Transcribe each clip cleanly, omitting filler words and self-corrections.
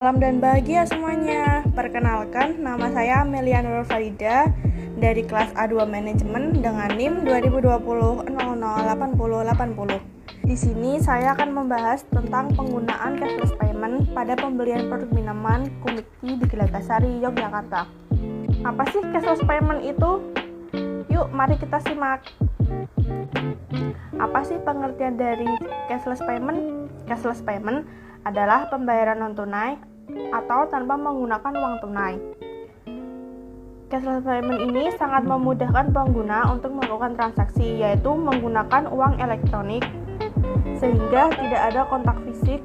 Salam dan bahagia semuanya. Perkenalkan, nama saya Amelia Nurul Farida dari kelas A2 Manajemen dengan NIM 2020-008080. Di sini saya akan membahas tentang penggunaan cashless payment pada pembelian produk minuman Kumikti di Gelagasari, Yogyakarta. Apa sih cashless payment itu? Yuk, mari kita simak. Apa sih pengertian dari cashless payment? Cashless payment adalah pembayaran non-tunai atau tanpa menggunakan uang tunai. Cashless payment ini sangat memudahkan pengguna untuk melakukan transaksi, yaitu menggunakan uang elektronik, sehingga tidak ada kontak fisik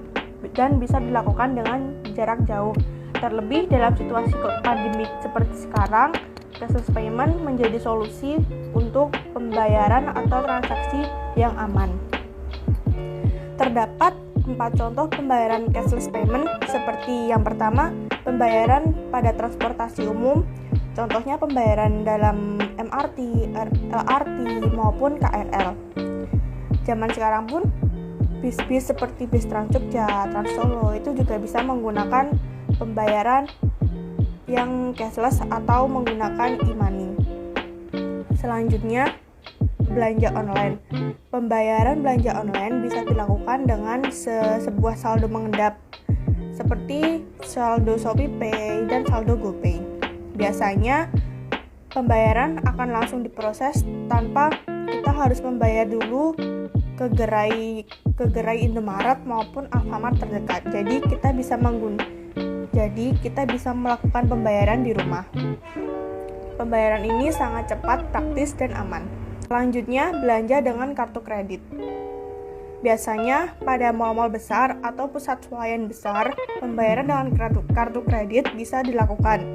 dan bisa dilakukan dengan jarak jauh. Terlebih dalam situasi pandemik seperti sekarang, cashless payment menjadi solusi untuk pembayaran atau transaksi yang aman. Terdapat 4 contoh pembayaran cashless payment, seperti yang pertama, pembayaran pada transportasi umum, contohnya pembayaran dalam MRT, LRT, maupun KRL. Zaman sekarang pun, bis-bis seperti bis Trans Jogja, Trans Solo itu juga bisa menggunakan pembayaran yang cashless atau menggunakan e-money. Selanjutnya, belanja online. Pembayaran belanja online bisa dilakukan dengan sebuah saldo mengendap, seperti saldo ShopeePay dan saldo GoPay. Biasanya, pembayaran akan langsung diproses tanpa kita harus membayar dulu ke gerai Indomaret maupun Alfamart terdekat. Jadi kita bisa melakukan pembayaran di rumah. Pembayaran ini sangat cepat, praktis, dan aman. Selanjutnya, belanja dengan kartu kredit. Biasanya, pada mal-mal besar atau pusat swalayan besar, pembayaran dengan kartu kredit bisa dilakukan.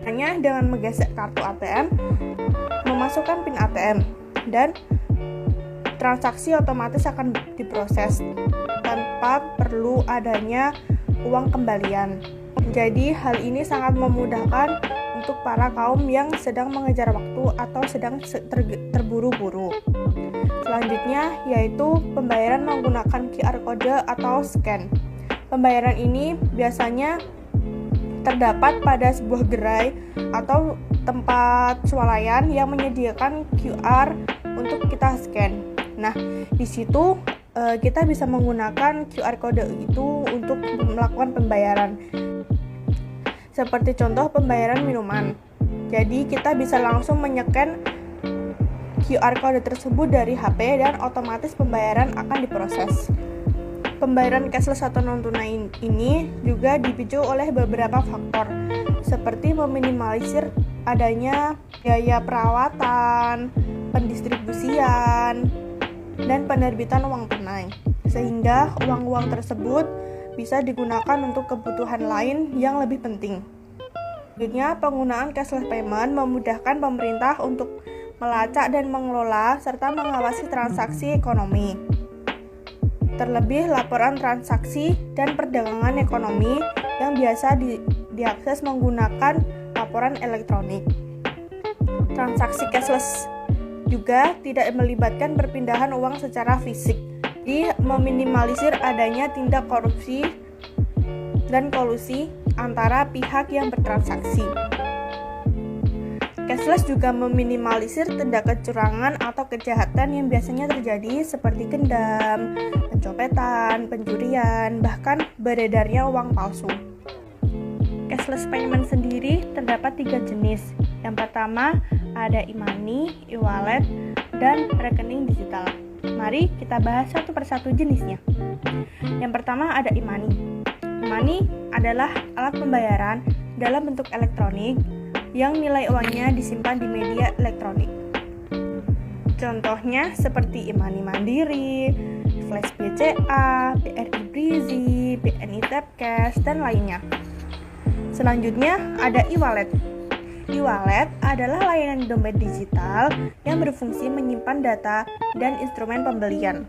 Hanya dengan menggesek kartu ATM, memasukkan PIN ATM, dan transaksi otomatis akan diproses tanpa perlu adanya uang kembalian. Jadi, hal ini sangat memudahkan untuk para kaum yang sedang mengejar waktu atau sedang terburu-buru. Selanjutnya yaitu pembayaran menggunakan QR code atau scan. Pembayaran ini biasanya terdapat pada sebuah gerai atau tempat swalayan yang menyediakan QR untuk kita scan. Nah, di situ kita bisa menggunakan QR code itu untuk melakukan pembayaran. Seperti contoh pembayaran minuman. Jadi kita bisa langsung menyekan QR code tersebut dari HP dan otomatis pembayaran akan diproses. Pembayaran cashless atau non-tunai ini juga dipicu oleh beberapa faktor, seperti meminimalisir adanya biaya perawatan, pendistribusian, dan penerbitan uang tunai, sehingga uang-uang tersebut bisa digunakan untuk kebutuhan lain yang lebih penting. Selanjutnya, penggunaan cashless payment memudahkan pemerintah untuk melacak dan mengelola serta mengawasi transaksi ekonomi. Terlebih laporan transaksi dan perdagangan ekonomi yang biasa diakses menggunakan laporan elektronik. Transaksi cashless juga tidak melibatkan perpindahan uang secara fisik. Meminimalisir adanya tindak korupsi dan kolusi antara pihak yang bertransaksi. Cashless juga meminimalisir tindak kecurangan atau kejahatan yang biasanya terjadi seperti gendam, pencopetan, pencurian, bahkan beredarnya uang palsu. Cashless payment sendiri terdapat 3 jenis. Yang pertama ada e-money, e-wallet, dan rekening digital. Mari kita bahas satu persatu jenisnya. Yang pertama ada e-money. E-money adalah alat pembayaran dalam bentuk elektronik yang nilai uangnya disimpan di media elektronik. Contohnya seperti e-money Mandiri, Flash BCA, BRI Brizi, BNI Tapcash, dan lainnya. Selanjutnya ada e-wallet. E-wallet adalah layanan dompet digital yang berfungsi menyimpan data dan instrumen pembelian.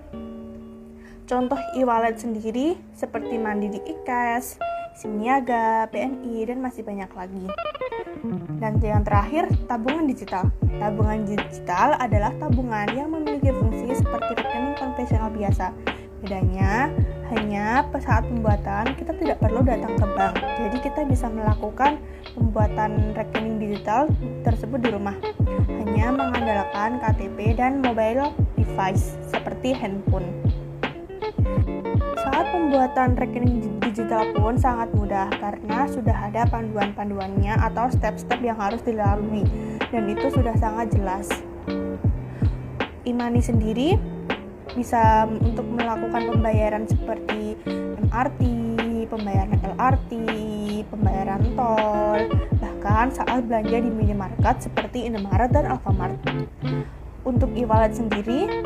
Contoh e-wallet sendiri seperti Mandiri eCash, SIM Niaga, BNI, dan masih banyak lagi. Dan yang terakhir, tabungan digital. Tabungan digital adalah tabungan yang memiliki fungsi seperti rekening konvensional biasa. Bedanya hanya saat pembuatan kita tidak perlu datang ke bank. Jadi kita bisa melakukan pembuatan rekening digital tersebut di rumah. Hanya mengandalkan KTP dan mobile device seperti handphone. Saat pembuatan rekening digital pun sangat mudah karena sudah ada panduan-panduannya atau step-step yang harus dilalui dan itu sudah sangat jelas. e-money sendiri bisa untuk melakukan pembayaran seperti MRT, pembayaran LRT, pembayaran tol, bahkan saat belanja di minimarket seperti Indomaret dan Alfamart. Untuk e-wallet sendiri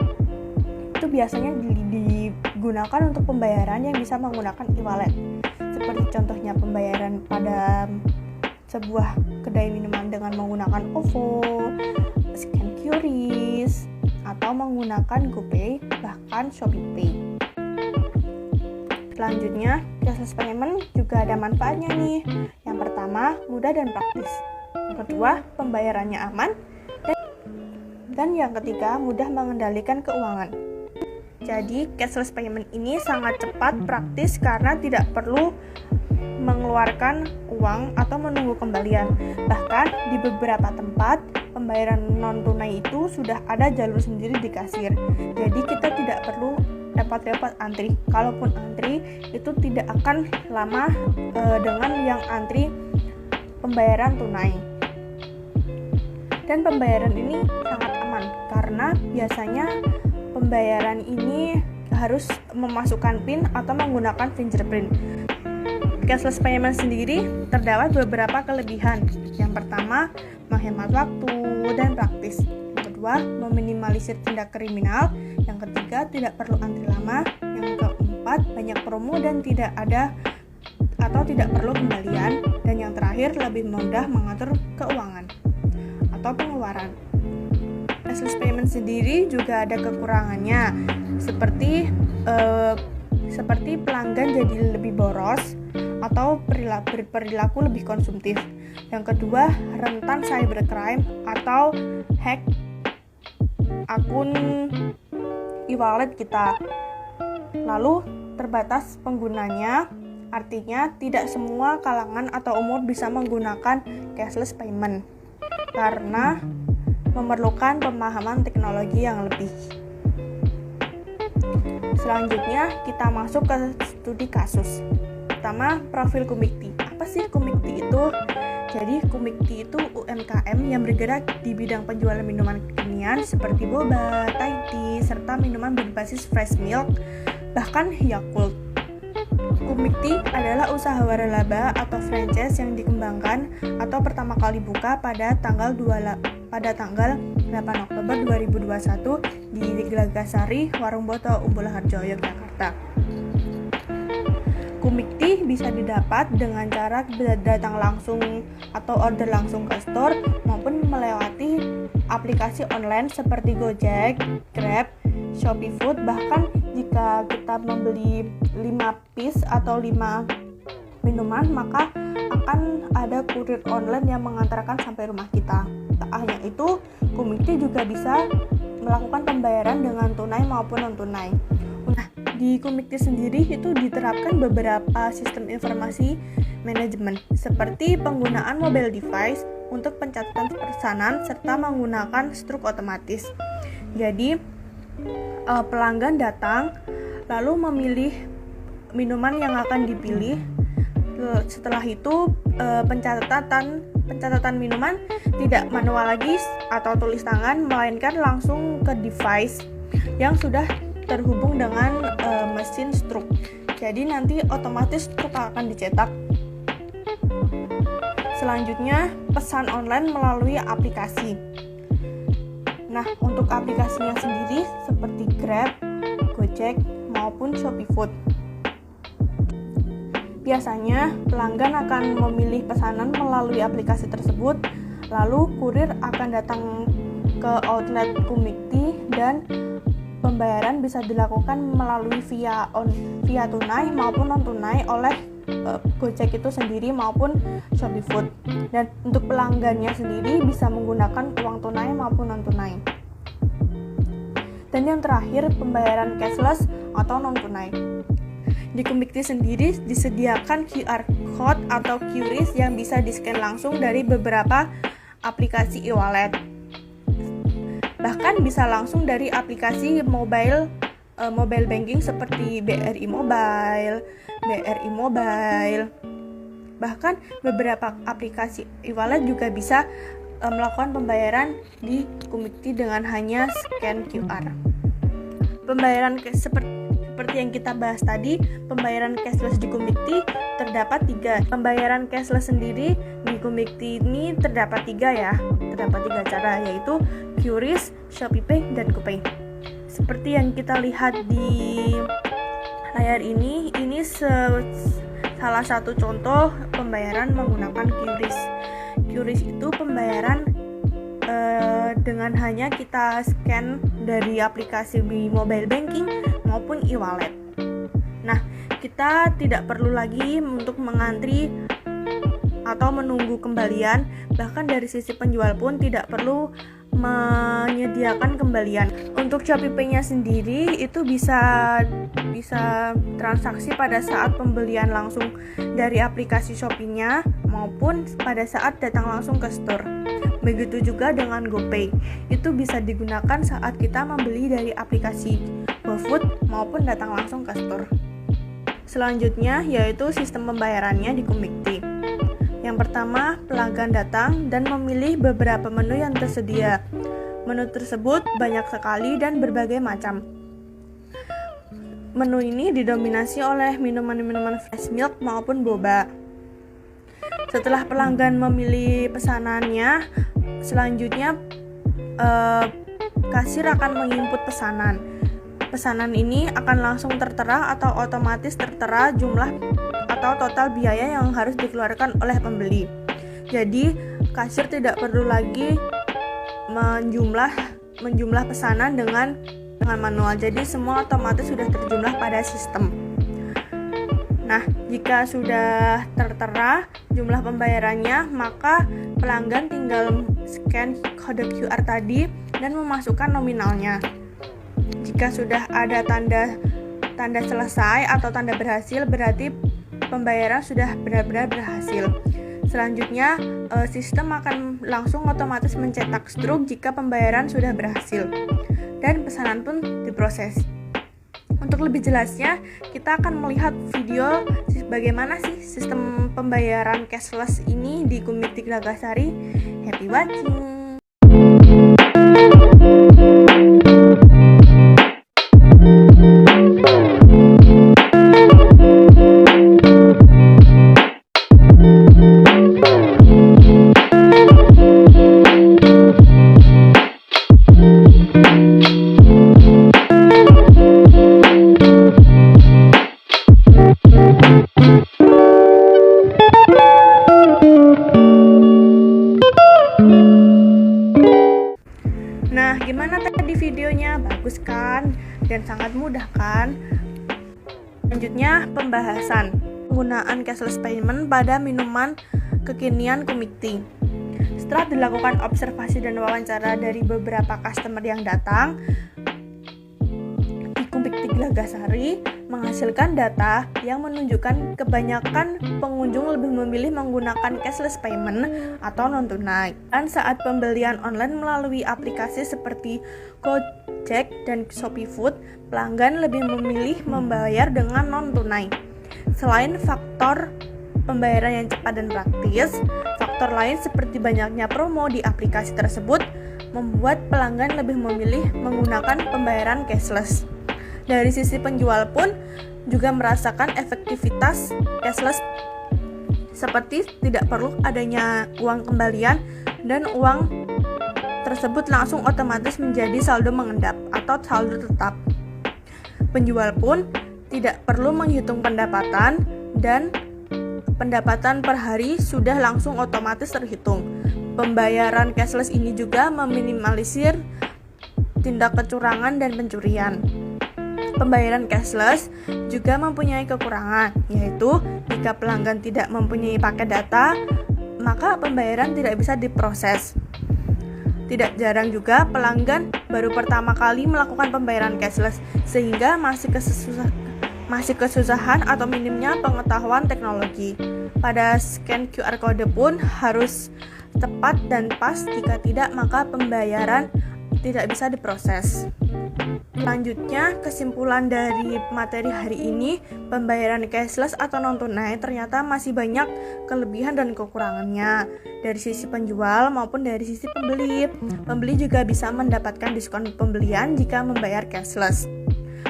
itu biasanya digunakan untuk pembayaran yang bisa menggunakan e-wallet. Seperti contohnya pembayaran pada sebuah kedai minuman dengan menggunakan OVO, scan QRIS, atau menggunakan GoPay, bahkan ShopeePay. Selanjutnya, cashless payment juga ada manfaatnya nih. Yang pertama, mudah dan praktis. Yang kedua, pembayarannya aman. Dan yang ketiga, mudah mengendalikan keuangan. Jadi, cashless payment ini sangat cepat, praktis karena tidak perlu mengeluarkan uang atau menunggu kembalian. Bahkan di beberapa tempat, pembayaran non-tunai itu sudah ada jalur sendiri di kasir. Jadi kita tidak perlu repot-repot antri. Kalaupun antri, itu tidak akan lama dengan yang antri pembayaran tunai. Dan pembayaran ini sangat aman karena biasanya pembayaran ini harus memasukkan PIN atau menggunakan fingerprint. Cashless payment sendiri terdapat beberapa kelebihan. Yang pertama, menghemat waktu dan praktis. Yang kedua, meminimalisir tindak kriminal. Yang ketiga, tidak perlu antri lama. Yang keempat, banyak promo dan tidak perlu kembalian. Dan yang terakhir, lebih mudah mengatur keuangan atau pengeluaran. Cashless payment sendiri juga ada kekurangannya, seperti pelanggan jadi lebih boros atau berperilaku lebih konsumtif. Yang kedua, rentan cybercrime atau hack akun e-wallet kita. Lalu, terbatas penggunanya, artinya tidak semua kalangan atau umur bisa menggunakan cashless payment karena memerlukan pemahaman teknologi yang lebih. Selanjutnya, kita masuk ke studi kasus. Pertama, profil Kumikti. Apa sih Kumikti itu? Jadi, Kumikti itu UMKM yang bergerak di bidang penjualan minuman kekinian seperti boba, Thai tea, serta minuman berbasis fresh milk, bahkan Yakult. Kumikti adalah usaha waralaba atau franchise yang dikembangkan atau pertama kali buka pada tanggal 8 Oktober 2021 di Gelagasari, Warung Boto, Umbul Harjo, Yogyakarta. Kumikti bisa didapat dengan cara datang langsung atau order langsung ke store maupun melewati aplikasi online seperti Gojek, Grab, Shopee Food. Bahkan jika kita membeli 5 piece atau 5 minuman, maka akan ada kurir online yang mengantarkan sampai rumah kita. Tak hanya itu, Kumikti juga bisa melakukan pembayaran dengan tunai maupun non-tunai. Nah, di Kumikti sendiri itu diterapkan beberapa sistem informasi manajemen seperti penggunaan mobile device untuk pencatatan pesanan serta menggunakan struk otomatis. Jadi, pelanggan datang lalu memilih minuman yang akan dipilih. Setelah itu, pencatatan minuman tidak manual lagi atau tulis tangan, melainkan langsung ke device yang sudah terhubung dengan mesin struk. Jadi nanti otomatis struk akan dicetak. Selanjutnya, pesan online melalui aplikasi. Nah, untuk aplikasinya sendiri seperti Grab, Gojek, maupun Shopee Food. Biasanya, pelanggan akan memilih pesanan melalui aplikasi tersebut, lalu kurir akan datang ke outlet Kumikti dan pembayaran bisa dilakukan melalui via tunai maupun non-tunai oleh Gojek itu sendiri maupun Shopee Food. Dan untuk pelanggannya sendiri bisa menggunakan uang tunai maupun non-tunai. Dan yang terakhir, pembayaran cashless atau non-tunai. Di Kumikti sendiri disediakan QR code atau QRIS yang bisa di-scan langsung dari beberapa aplikasi e-wallet. Bahkan bisa langsung dari aplikasi mobile banking seperti BRI Mobile. Bahkan beberapa aplikasi e-wallet juga bisa melakukan pembayaran di Kumikti dengan hanya scan QR. Pembayaran seperti yang kita bahas tadi, pembayaran cashless di Kumikti terdapat 3. Pembayaran cashless sendiri di Kumikti ini terdapat 3 ya. Terdapat 3 cara, yaitu QRIS, ShopeePay, dan GoPay. Seperti yang kita lihat di layar ini salah satu contoh pembayaran menggunakan QRIS. QRIS itu pembayaran dengan hanya kita scan dari aplikasi mobile banking maupun e-wallet. Nah, kita tidak perlu lagi untuk mengantri atau menunggu kembalian. Bahkan dari sisi penjual pun tidak perlu menyediakan kembalian. Untuk ShopeePay-nya sendiri itu bisa transaksi pada saat pembelian langsung dari aplikasi Shopee-nya maupun pada saat datang langsung ke store. Begitu juga dengan GoPay, itu bisa digunakan saat kita membeli dari aplikasi GoFood maupun datang langsung ke store. Selanjutnya yaitu sistem pembayarannya di Kumikti. Yang pertama, pelanggan datang dan memilih beberapa menu yang tersedia. Menu tersebut banyak sekali dan berbagai macam. Menu ini didominasi oleh minuman fresh milk maupun boba. Setelah pelanggan memilih pesanannya, selanjutnya kasir akan menginput pesanan. Pesanan ini akan langsung tertera atau otomatis tertera jumlah atau total biaya yang harus dikeluarkan oleh pembeli. Jadi, kasir tidak perlu lagi menjumlah pesanan dengan manual. Jadi, semua otomatis sudah terjumlah pada sistem. Nah, jika sudah tertera jumlah pembayarannya, maka pelanggan tinggal scan kode QR tadi dan memasukkan nominalnya. Jika sudah ada tanda selesai atau tanda berhasil, berarti pembayaran sudah benar-benar berhasil. Selanjutnya, sistem akan langsung otomatis mencetak struk jika pembayaran sudah berhasil dan pesanan pun diproses. Untuk lebih jelasnya, kita akan melihat video bagaimana sih sistem pembayaran cashless ini di Kumikti Nagasari. Happy watching! Nah, gimana tadi videonya? Bagus kan? Dan sangat mudah kan? Selanjutnya, pembahasan penggunaan cashless payment pada minuman kekinian Kumikti. Setelah dilakukan observasi dan wawancara dari beberapa customer yang datang, di Kumikti Nagasari menghasilkan data yang menunjukkan kebanyakan pengunjung lebih memilih menggunakan cashless payment atau non-tunai. Dan saat pembelian online melalui aplikasi seperti Gojek dan ShopeeFood, pelanggan lebih memilih membayar dengan non-tunai. Selain faktor pembayaran yang cepat dan praktis, faktor lain seperti banyaknya promo di aplikasi tersebut membuat pelanggan lebih memilih menggunakan pembayaran cashless. Dari sisi penjual pun juga merasakan efektivitas cashless seperti tidak perlu adanya uang kembalian dan uang tersebut langsung otomatis menjadi saldo mengendap atau saldo tetap. Penjual pun tidak perlu menghitung pendapatan dan pendapatan per hari sudah langsung otomatis terhitung. Pembayaran cashless ini juga meminimalisir tindak kecurangan dan pencurian. Pembayaran cashless juga mempunyai kekurangan, yaitu jika pelanggan tidak mempunyai paket data, maka pembayaran tidak bisa diproses. Tidak jarang juga pelanggan baru pertama kali melakukan pembayaran cashless, sehingga masih kesusahan atau minimnya pengetahuan teknologi. Pada scan QR code pun harus tepat dan pas, jika tidak maka pembayaran tidak bisa diproses. Selanjutnya, kesimpulan dari materi hari ini, pembayaran cashless atau non-tunai ternyata masih banyak kelebihan dan kekurangannya dari sisi penjual maupun dari sisi pembeli. Pembeli juga bisa mendapatkan diskon pembelian jika membayar cashless.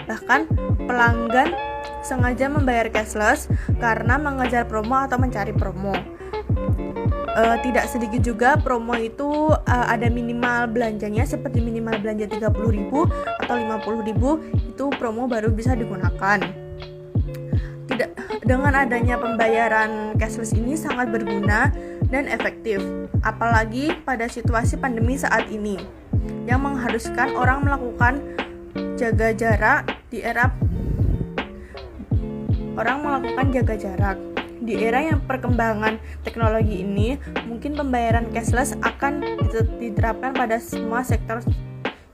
Bahkan pelanggan sengaja membayar cashless karena mengejar promo atau mencari promo. Tidak sedikit juga promo itu ada minimal belanjanya, seperti minimal belanja 30.000 atau 50.000 itu promo baru bisa digunakan. Dengan adanya pembayaran cashless ini sangat berguna dan efektif, apalagi pada situasi pandemi saat ini yang mengharuskan orang melakukan jaga jarak Di era yang perkembangan teknologi ini, mungkin pembayaran cashless akan diterapkan pada semua sektor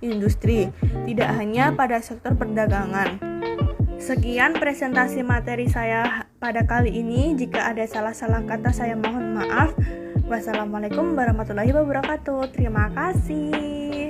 industri, tidak hanya pada sektor perdagangan. Sekian presentasi materi saya pada kali ini. Jika ada salah-salah kata, saya mohon maaf. Wassalamualaikum warahmatullahi wabarakatuh. Terima kasih.